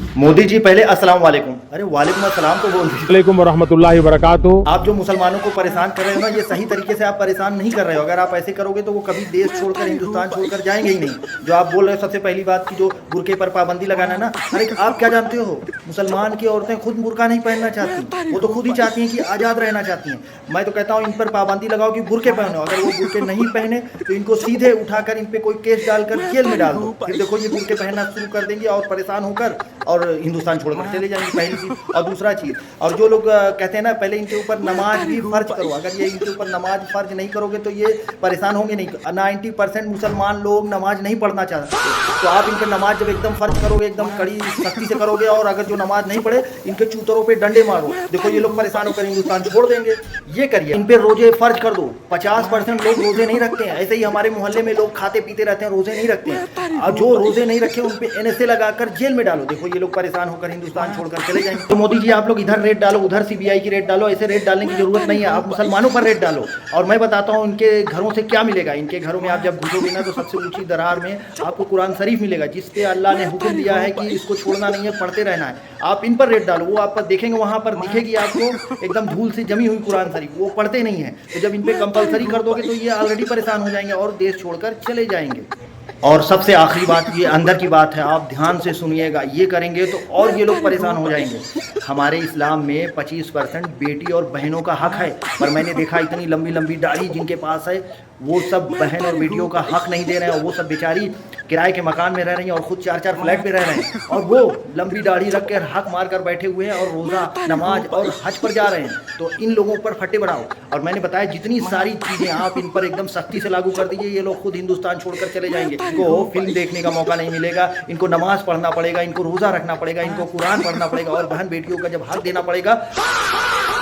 मोदी जी पहले अस्सलाम वालेकुम। अरे वालेकुम अस्सलाम तो बोल दीजिए। वालेकुम वरहमतुल्लाहि वबरकातुहू। आप जो मुसलमानों को परेशान कर रहे हो ना, ये सही तरीके से आप परेशान नहीं कर रहे हो। अगर आप ऐसे करोगे तो वो कभी देश छोड़कर, हिंदुस्तान छोड़कर जाएंगे ही नहीं। जो आप बोल रहे हो सबसे पहली बात की जो बुरके पर पाबंदी लगाना है ना, अरे आप क्या जानते हो, मुसलमान की औरतें खुद बुरका नहीं पहनना चाहती, वो तो खुद ही चाहती हैं कि आज़ाद रहना चाहती हैं। मैं तो कहता हूँ इन पर पाबंदी लगाओ कि बुरके पहनो। अगर वो बुरके नहीं पहने तो इनको सीधे उठाकर इन पे कोई केस डालकर जेल में डाल दो। फिर देखो ये बुरके पहनना शुरू कर देंगे और परेशान होकर और हिंदुस्तान छोड़कर चले जाएंगे, पहली चीज़। और दूसरा चीज़, और जो लोग कहते हैं ना पहले इनके ऊपर नमाज भी फ़र्ज करो। अगर ये इनके ऊपर नमाज फ़र्ज नहीं करोगे तो ये परेशान होंगे नहीं। 90% मुसलमान लोग नमाज नहीं पढ़ना चाहते, तो आप इन पर नमाज जब एकदम फ़र्ज करोगे, एकदम कड़ी सख्ती से करोगे, और अगर जो नमाज नहीं पढ़े इनके चूतरों पे डंडे मारो, देखो ये लोग परेशान होकर हिंदुस्तान छोड़ देंगे। ये करिए, इन पे रोजे फ़र्ज कर दो। 50% लोग रोजे नहीं रखते हैं। ऐसे ही हमारे मोहल्ले में लोग खाते पीते रहते हैं, रोजे नहीं रखते हैं। और जो रोजे नहीं रखे उन पे NSA लगाकर जेल में डालो, देखो ये लोग परेशान होकर हिंदुस्तान छोड़कर चले जाएंगे। तो मोदी जी आप लोग इधर रेट डालो, उधर CBI की रेट डालो, ऐसे रेट डालने की जरूरत नहीं है। आप मुसलमानों पर रेट डालो। और मैं बताता हूँ इनके घरों से क्या मिलेगा। इनके घरों में आप जब घुसोगे ना तो सबसे ऊंची दरार में आपको कुरान शरीफ मिलेगा, जिसपे अल्लाह ने हुक्म दिया है कि इसको छोड़ना नहीं है, पढ़ते रहना है। आप इन पर रेट डालो, वो आप देखेंगे वहाँ पर दिखेगी आपको एकदम धूल से जमी हुई कुरान शरीफ, वो पढ़ते नहीं है। तो जब इन पे कंपलसरी कर दोगे तो ये ऑलरेडी परेशान हो जाएंगे और देश छोड़कर चले जाएंगे। और सबसे आखिरी बात, ये अंदर की बात है, आप ध्यान से सुनिएगा। ये करेंगे तो और ये लोग परेशान हो जाएंगे। हमारे इस्लाम में 25% बेटी और बहनों का हक है, पर मैंने देखा इतनी लंबी लंबी दाढ़ी जिनके पास है वो सब बहन और बेटियों का हक नहीं दे रहे हैं। और वो सब बेचारी किराए के मकान में रह रही हैं और खुद 4-4 फ्लैट पे रह रहे हैं, और वो लंबी दाढ़ी रख कर हक मार कर बैठे हुए हैं और रोज़ा, नमाज और हज पर जा रहे हैं। तो इन लोगों पर फटे बढ़ाओ। और मैंने बताया जितनी सारी चीज़ें आप इन पर एकदम सख्ती से लागू कर दीजिए, ये लोग खुद हिंदुस्तान छोड़कर चले जाएंगे। इनको फिल्म देखने का मौका नहीं मिलेगा, इनको नमाज पढ़ना पड़ेगा, इनको रोज़ा रखना पड़ेगा, इनको कुरान पढ़ना पड़ेगा, और बहन बेटियों का जब हक देना पड़ेगा,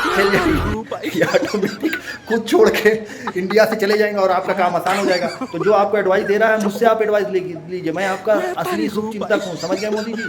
चल जाएगी ऑटोमेटिक खुद छोड़ के इंडिया से चले जाएंगे और आपका काम आसान हो जाएगा। तो जो आपको एडवाइस दे रहा है मुझसे आप एडवाइस लीजिए, मैं आपका असली शुभ चिंतक हूँ, समझ गए मोदी जी।